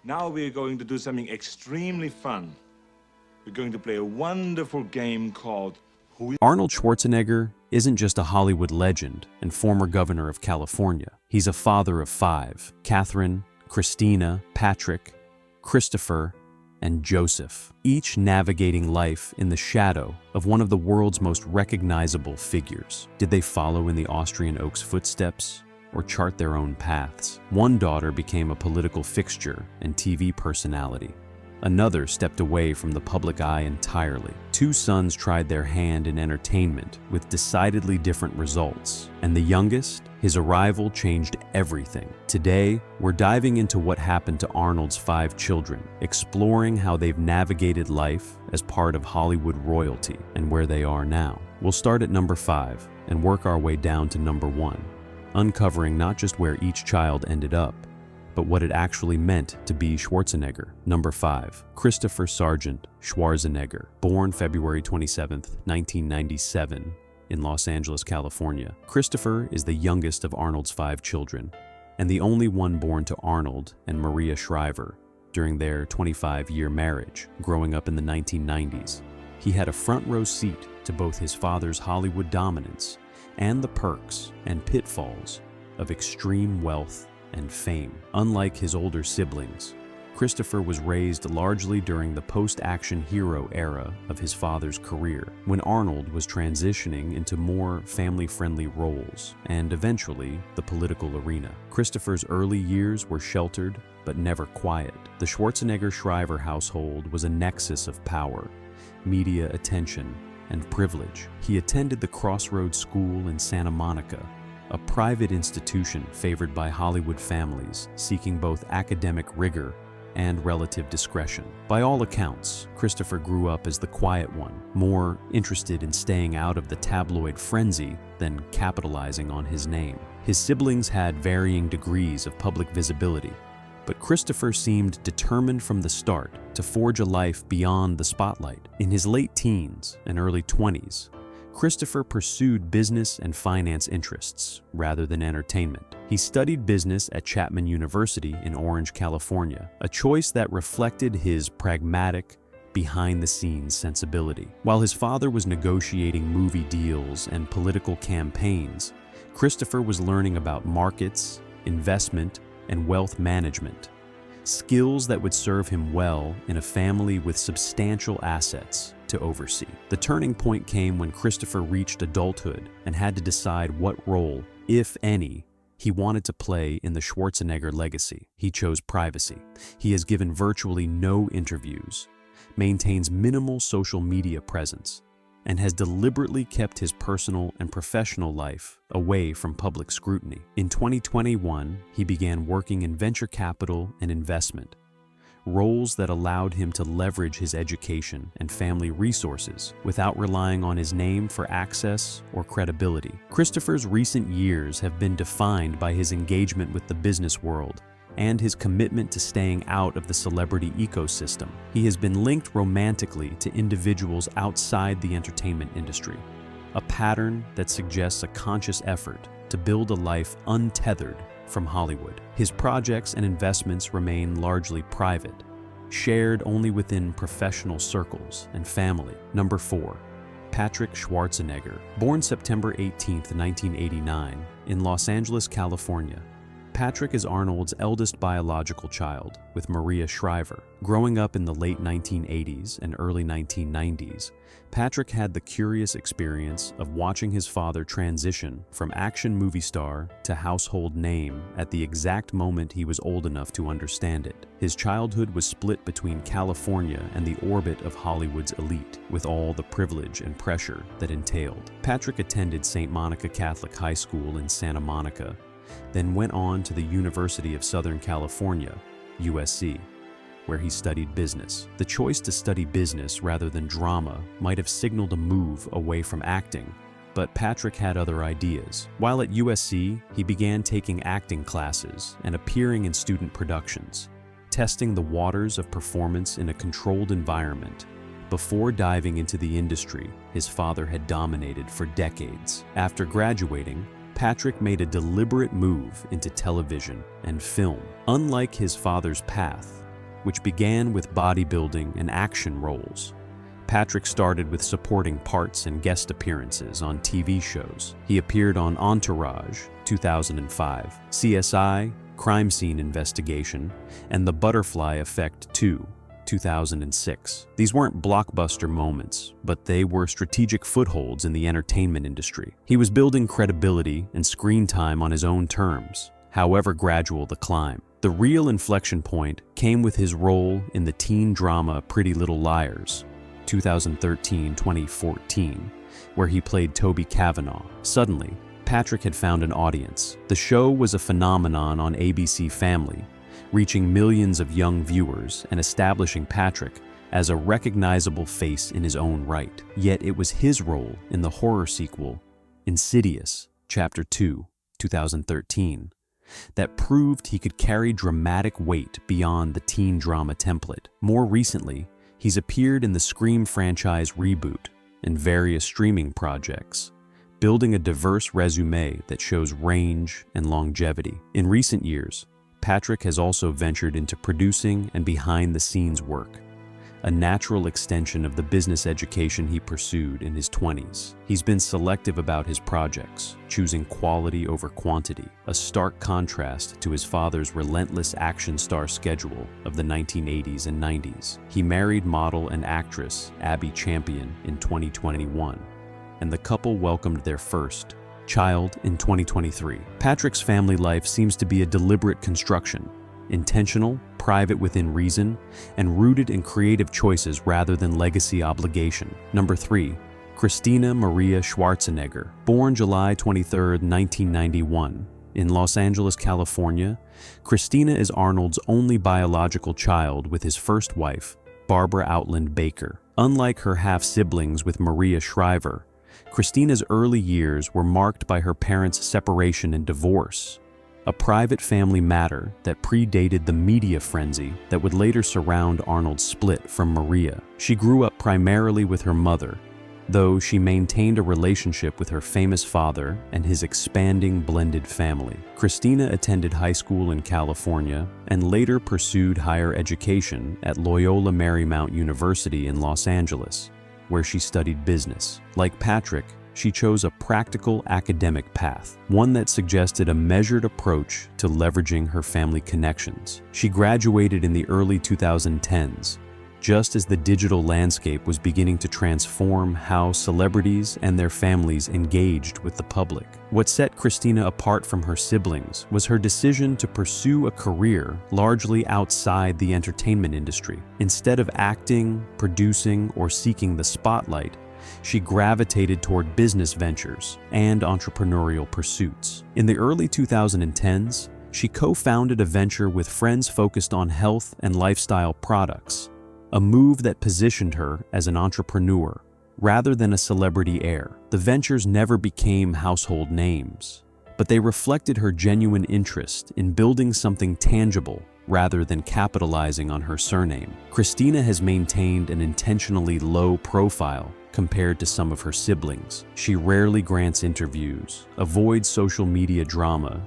Now we're going to do something extremely fun. We're going to play a wonderful game called Arnold Schwarzenegger isn't just a Hollywood legend and former governor of California. He's a father of five: Catherine, Christina, Patrick, Christopher, and Joseph, each navigating life in the shadow of one of the world's most recognizable figures. Did they follow in the Austrian oak's footsteps or chart their own paths? One daughter became a political fixture and TV personality. Another stepped away from the public eye entirely. Two sons tried their hand in entertainment with decidedly different results. And the youngest, his arrival changed everything. Today, we're diving into what happened to Arnold's five children, exploring how they've navigated life as part of Hollywood royalty and where they are now. We'll start at number 5 and work our way down to number 1, uncovering not just where each child ended up, but what it actually meant to be Schwarzenegger. Number 5, Christopher Sargent Schwarzenegger, born February 27, 1997, in Los Angeles, California. Christopher is the youngest of Arnold's 5 children, and the only one born to Arnold and Maria Shriver during their 25-year marriage, growing up in the 1990s. He had a front-row seat to both his father's Hollywood dominance and the perks and pitfalls of extreme wealth and fame. Unlike his older siblings, Christopher was raised largely during the post-action hero era of his father's career, when Arnold was transitioning into more family-friendly roles and eventually the political arena. Christopher's early years were sheltered but never quiet. The Schwarzenegger-Shriver household was a nexus of power, media attention, and privilege. He attended the Crossroads School in Santa Monica, a private institution favored by Hollywood families seeking both academic rigor and relative discretion. By all accounts, Christopher grew up as the quiet one, more interested in staying out of the tabloid frenzy than capitalizing on his name. His siblings had varying degrees of public visibility, but Christopher seemed determined from the start to forge a life beyond the spotlight. In his late teens and early 20s, Christopher pursued business and finance interests rather than entertainment. He studied business at Chapman University in Orange, California, a choice that reflected his pragmatic, behind-the-scenes sensibility. While his father was negotiating movie deals and political campaigns, Christopher was learning about markets, investment, and wealth management, skills that would serve him well in a family with substantial assets to oversee. The turning point came when Christopher reached adulthood and had to decide what role, if any, he wanted to play in the Schwarzenegger legacy. He chose privacy. He has given virtually no interviews, maintains minimal social media presence, and has deliberately kept his personal and professional life away from public scrutiny. In 2021, he began working in venture capital and investment, roles that allowed him to leverage his education and family resources without relying on his name for access or credibility. Christopher's recent years have been defined by his engagement with the business world and his commitment to staying out of the celebrity ecosystem. He has been linked romantically to individuals outside the entertainment industry, a pattern that suggests a conscious effort to build a life untethered from Hollywood. His projects and investments remain largely private, shared only within professional circles and family. Number 4, Patrick Schwarzenegger, born September 18, 1989, in Los Angeles, California. Patrick is Arnold's eldest biological child, with Maria Shriver. Growing up in the late 1980s and early 1990s, Patrick had the curious experience of watching his father transition from action movie star to household name at the exact moment he was old enough to understand it. His childhood was split between California and the orbit of Hollywood's elite, with all the privilege and pressure that entailed. Patrick attended St. Monica Catholic High School in Santa Monica, then went on to the University of Southern California, USC, where he studied business. The choice to study business rather than drama might have signaled a move away from acting, but Patrick had other ideas. While at USC, he began taking acting classes and appearing in student productions, testing the waters of performance in a controlled environment. Before diving into the industry his father had dominated for decades. After graduating, Patrick made a deliberate move into television and film. Unlike his father's path, which began with bodybuilding and action roles. Patrick started with supporting parts and guest appearances on TV shows. He appeared on Entourage, 2005, CSI, Crime Scene Investigation, and The Butterfly Effect 2, 2006. These weren't blockbuster moments, but they were strategic footholds in the entertainment industry. He was building credibility and screen time on his own terms, however gradual the climb. The real inflection point came with his role in the teen drama Pretty Little Liars, 2013-2014, where he played Toby Cavanaugh. Suddenly, Patrick had found an audience. The show was a phenomenon on ABC Family, reaching millions of young viewers and establishing Patrick as a recognizable face in his own right. Yet it was his role in the horror sequel, Insidious, Chapter 2, 2013, that proved he could carry dramatic weight beyond the teen drama template. More recently, he's appeared in the Scream franchise reboot and various streaming projects, building a diverse resume that shows range and longevity. In recent years, Patrick has also ventured into producing and behind-the-scenes work, a natural extension of the business education he pursued in his 20s. He's been selective about his projects, choosing quality over quantity, a stark contrast to his father's relentless action star schedule of the 1980s and 90s. He married model and actress Abby Champion in 2021, and the couple welcomed their first child in 2023. Patrick's family life seems to be a deliberate construction, intentional, private within reason, and rooted in creative choices rather than legacy obligation. Number 3. Christina Maria Schwarzenegger. Born July 23, 1991, in Los Angeles, California, Christina is Arnold's only biological child with his first wife, Barbara Outland Baker. Unlike her half-siblings with Maria Shriver, Christina's early years were marked by her parents' separation and divorce, a private family matter that predated the media frenzy that would later surround Arnold's split from Maria. She grew up primarily with her mother, though she maintained a relationship with her famous father and his expanding blended family. Christina attended high school in California and later pursued higher education at Loyola Marymount University in Los Angeles, where she studied business. Like Patrick, she chose a practical academic path, one that suggested a measured approach to leveraging her family connections. She graduated in the early 2010s, just as the digital landscape was beginning to transform how celebrities and their families engaged with the public. What set Christina apart from her siblings was her decision to pursue a career largely outside the entertainment industry. Instead of acting, producing, or seeking the spotlight, she gravitated toward business ventures and entrepreneurial pursuits. In the early 2010s, she co-founded a venture with friends focused on health and lifestyle products, a move that positioned her as an entrepreneur rather than a celebrity heir. The ventures never became household names, but they reflected her genuine interest in building something tangible rather than capitalizing on her surname. Christina has maintained an intentionally low profile compared to some of her siblings. She rarely grants interviews, avoids social media drama,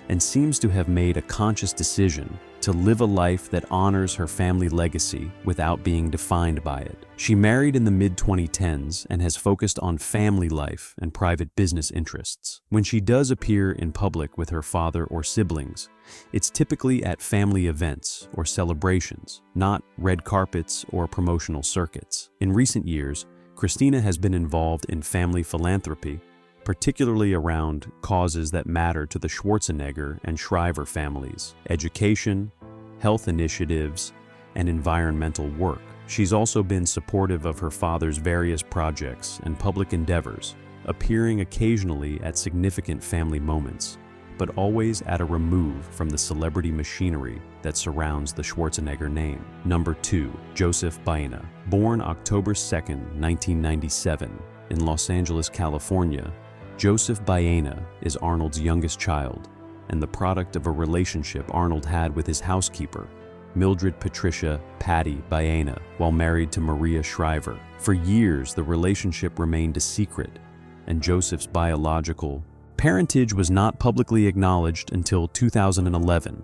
and seems to have made a conscious decision to live a life that honors her family legacy without being defined by it. She married in the mid-2010s and has focused on family life and private business interests. When she does appear in public with her father or siblings, it's typically at family events or celebrations, not red carpets or promotional circuits. In recent years, Christina has been involved in family philanthropy, particularly around causes that matter to the Schwarzenegger and Shriver families: education, health initiatives, and environmental work. She's also been supportive of her father's various projects and public endeavors, appearing occasionally at significant family moments, but always at a remove from the celebrity machinery that surrounds the Schwarzenegger name. Number 2. Joseph Baena. Born October 2, 1997, in Los Angeles, California, Joseph Baena is Arnold's youngest child and the product of a relationship Arnold had with his housekeeper, Mildred Patricia Patty Baena, while married to Maria Shriver. For years, the relationship remained a secret, and Joseph's biological parentage was not publicly acknowledged until 2011,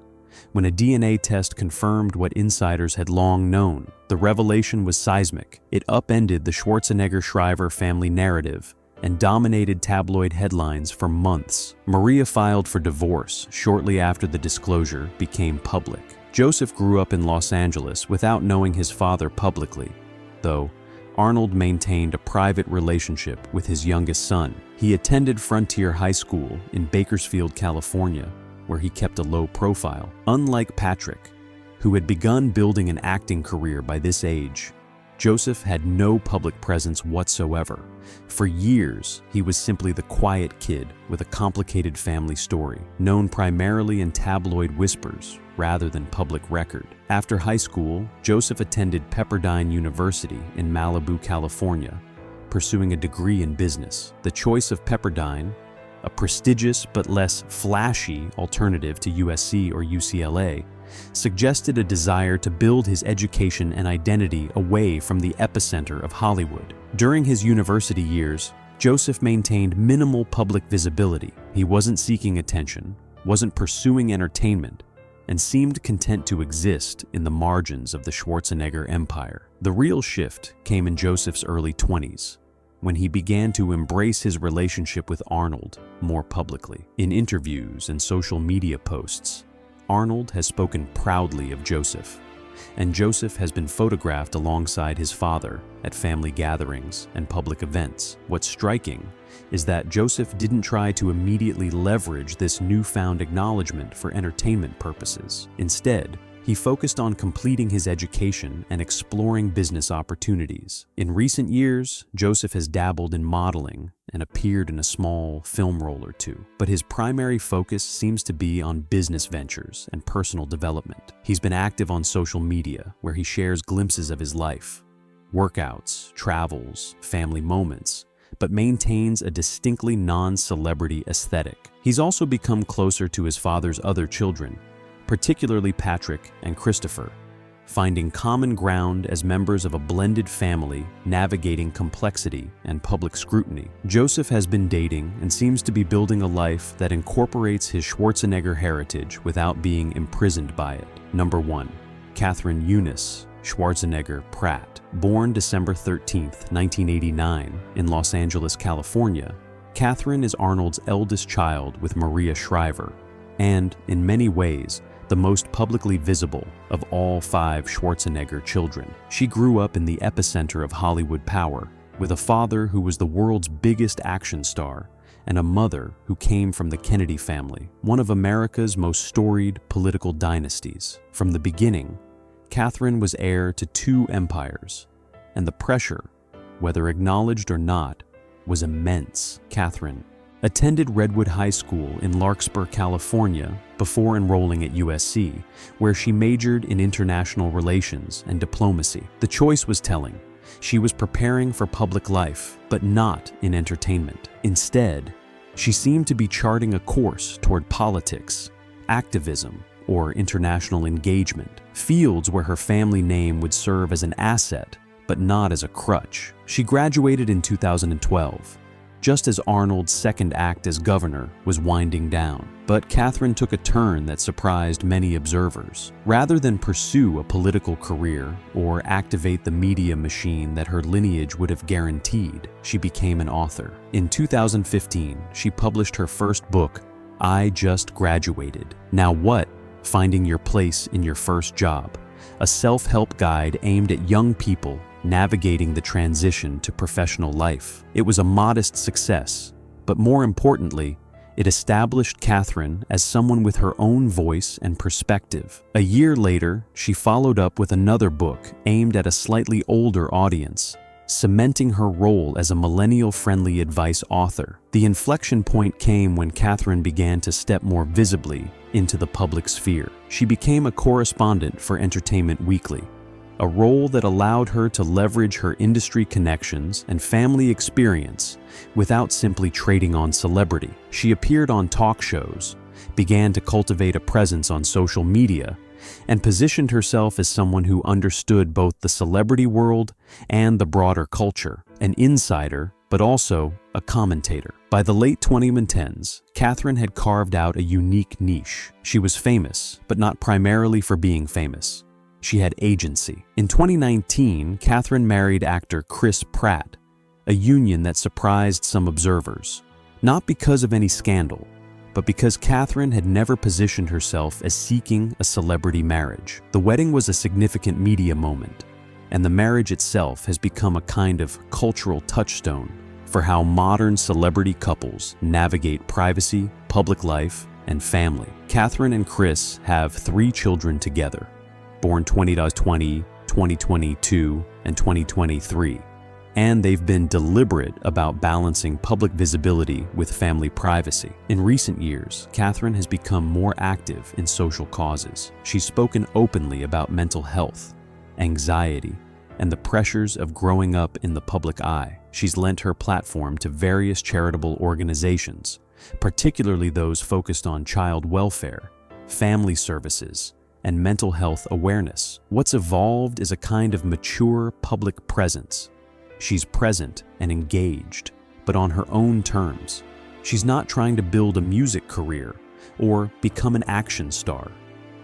when a DNA test confirmed what insiders had long known. The revelation was seismic. It upended the Schwarzenegger-Shriver family narrative and dominated tabloid headlines for months. Maria filed for divorce shortly after the disclosure became public. Joseph grew up in Los Angeles without knowing his father publicly, though Arnold maintained a private relationship with his youngest son. He attended Frontier High School in Bakersfield, California, where he kept a low profile. Unlike Patrick, who had begun building an acting career by this age, Joseph had no public presence whatsoever. For years, he was simply the quiet kid with a complicated family story, known primarily in tabloid whispers rather than public record. After high school, Joseph attended Pepperdine University in Malibu, California, pursuing a degree in business. The choice of Pepperdine, a prestigious but less flashy alternative to USC or UCLA, suggested a desire to build his education and identity away from the epicenter of Hollywood. During his university years, Joseph maintained minimal public visibility. He wasn't seeking attention, wasn't pursuing entertainment, and seemed content to exist in the margins of the Schwarzenegger empire. The real shift came in Joseph's early 20s, when he began to embrace his relationship with Arnold more publicly. In interviews and social media posts, Arnold has spoken proudly of Joseph, and Joseph has been photographed alongside his father at family gatherings and public events. What's striking is that Joseph didn't try to immediately leverage this newfound acknowledgement for entertainment purposes. Instead, he focused on completing his education and exploring business opportunities. In recent years, Joseph has dabbled in modeling and appeared in a small film role or two, but his primary focus seems to be on business ventures and personal development. He's been active on social media, where he shares glimpses of his life, workouts, travels, family moments, but maintains a distinctly non-celebrity aesthetic. He's also become closer to his father's other children, particularly Patrick and Christopher, finding common ground as members of a blended family navigating complexity and public scrutiny. Joseph has been dating and seems to be building a life that incorporates his Schwarzenegger heritage without being imprisoned by it. Number 1. Catherine Eunice Schwarzenegger Pratt. Born December 13, 1989, in Los Angeles, California, Catherine is Arnold's eldest child with Maria Shriver, and, in many ways, the most publicly visible of all 5 Schwarzenegger children. She grew up in the epicenter of Hollywood power, with a father who was the world's biggest action star and a mother who came from the Kennedy family, one of America's most storied political dynasties. From the beginning, Catherine was heir to 2 empires, and the pressure, whether acknowledged or not, was immense. Catherine attended Redwood High School in Larkspur, California, before enrolling at USC, where she majored in international relations and diplomacy. The choice was telling. She was preparing for public life, but not in entertainment. Instead, she seemed to be charting a course toward politics, activism, or international engagement, fields where her family name would serve as an asset, but not as a crutch. She graduated in 2012, just as Arnold's second act as governor was winding down. But Catherine took a turn that surprised many observers. Rather than pursue a political career or activate the media machine that her lineage would have guaranteed, she became an author. In 2015, she published her first book, I Just Graduated. Now what? Finding Your Place in Your First Job, a self-help guide aimed at young people navigating the transition to professional life. It was a modest success, but more importantly, it established Catherine as someone with her own voice and perspective. A year later, she followed up with another book aimed at a slightly older audience, cementing her role as a millennial-friendly advice author. The inflection point came when Catherine began to step more visibly into the public sphere. She became a correspondent for Entertainment Weekly, a role that allowed her to leverage her industry connections and family experience without simply trading on celebrity. She appeared on talk shows, began to cultivate a presence on social media, and positioned herself as someone who understood both the celebrity world and the broader culture, an insider but also a commentator. By the late 2010s, Catherine had carved out a unique niche. She was famous, but not primarily for being famous. She had agency. In 2019, Catherine married actor Chris Pratt, a union that surprised some observers, not because of any scandal, but because Catherine had never positioned herself as seeking a celebrity marriage. The wedding was a significant media moment, and the marriage itself has become a kind of cultural touchstone for how modern celebrity couples navigate privacy, public life, and family. Catherine and Chris have 3 children together, born 2020, 2022, and 2023. And they've been deliberate about balancing public visibility with family privacy. In recent years, Catherine has become more active in social causes. She's spoken openly about mental health, anxiety, and the pressures of growing up in the public eye. She's lent her platform to various charitable organizations, particularly those focused on child welfare, family services, and mental health awareness. What's evolved is a kind of mature public presence. She's present and engaged, but on her own terms. She's not trying to build a music career or become an action star.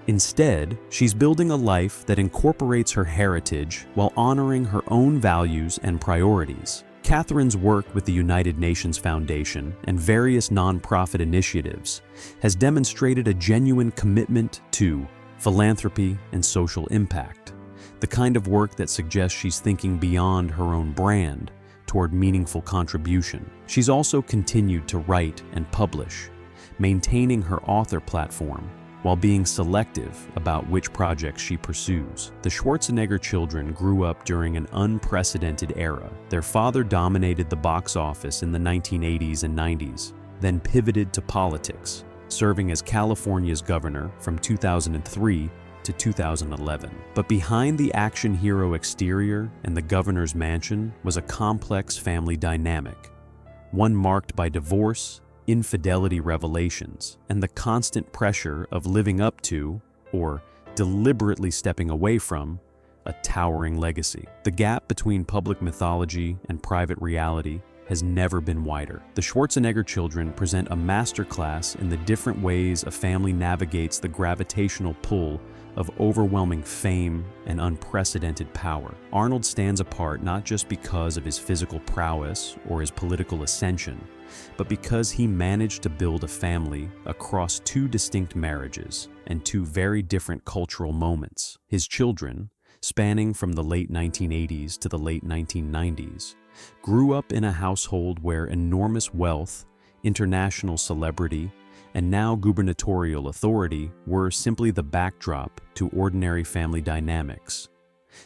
Instead, she's building a life that incorporates her heritage while honoring her own values and priorities. Catherine's work with the United Nations Foundation and various nonprofit initiatives has demonstrated a genuine commitment to philanthropy and social impact, the kind of work that suggests she's thinking beyond her own brand toward meaningful contribution. She's also continued to write and publish, maintaining her author platform while being selective about which projects she pursues. The Schwarzenegger children grew up during an unprecedented era. Their father dominated the box office in the 1980s and 90s, then pivoted to politics, serving as California's governor from 2003 to 2011. But behind the action hero exterior and the governor's mansion was a complex family dynamic, one marked by divorce, infidelity revelations, and the constant pressure of living up to, or deliberately stepping away from, a towering legacy. The gap between public mythology and private reality has never been wider. The Schwarzenegger children present a masterclass in the different ways a family navigates the gravitational pull of overwhelming fame and unprecedented power. Arnold stands apart not just because of his physical prowess or his political ascension, but because he managed to build a family across 2 distinct marriages and 2 very different cultural moments. His children, spanning from the late 1980s to the late 1990s, grew up in a household where enormous wealth, international celebrity, and now gubernatorial authority were simply the backdrop to ordinary family dynamics.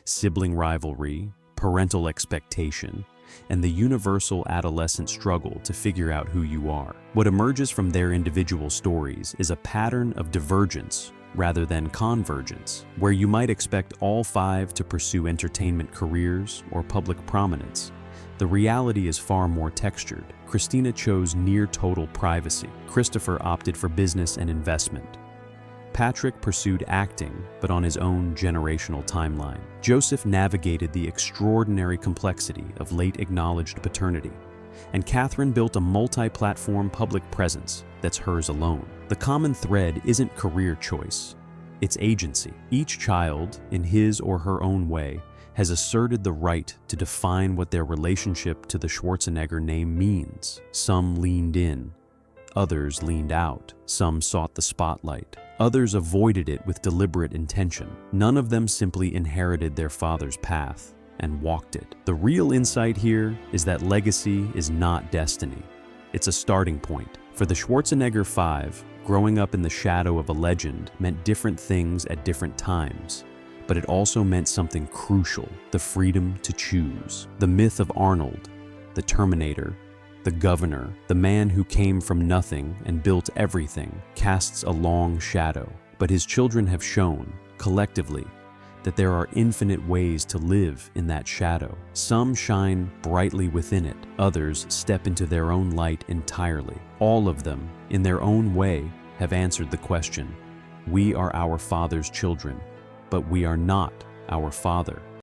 Sibling rivalry, parental expectation, and the universal adolescent struggle to figure out who you are. What emerges from their individual stories is a pattern of divergence rather than convergence, where you might expect all 5 to pursue entertainment careers or public prominence. The reality is far more textured. Christina chose near-total privacy. Christopher opted for business and investment. Patrick pursued acting, but on his own generational timeline. Joseph navigated the extraordinary complexity of late acknowledged paternity. And Catherine built a multi-platform public presence that's hers alone. The common thread isn't career choice, it's agency. Each child, in his or her own way, has asserted the right to define what their relationship to the Schwarzenegger name means. Some leaned in, others leaned out. Some sought the spotlight, others avoided it with deliberate intention. None of them simply inherited their father's path and walked it. The real insight here is that legacy is not destiny. It's a starting point. For the Schwarzenegger 5, growing up in the shadow of a legend meant different things at different times. But it also meant something crucial: the freedom to choose. The myth of Arnold, the Terminator, the governor, the man who came from nothing and built everything, casts a long shadow. But his children have shown, collectively, that there are infinite ways to live in that shadow. Some shine brightly within it, others step into their own light entirely. All of them, in their own way, have answered the question: we are our Father's children, but we are not our Father.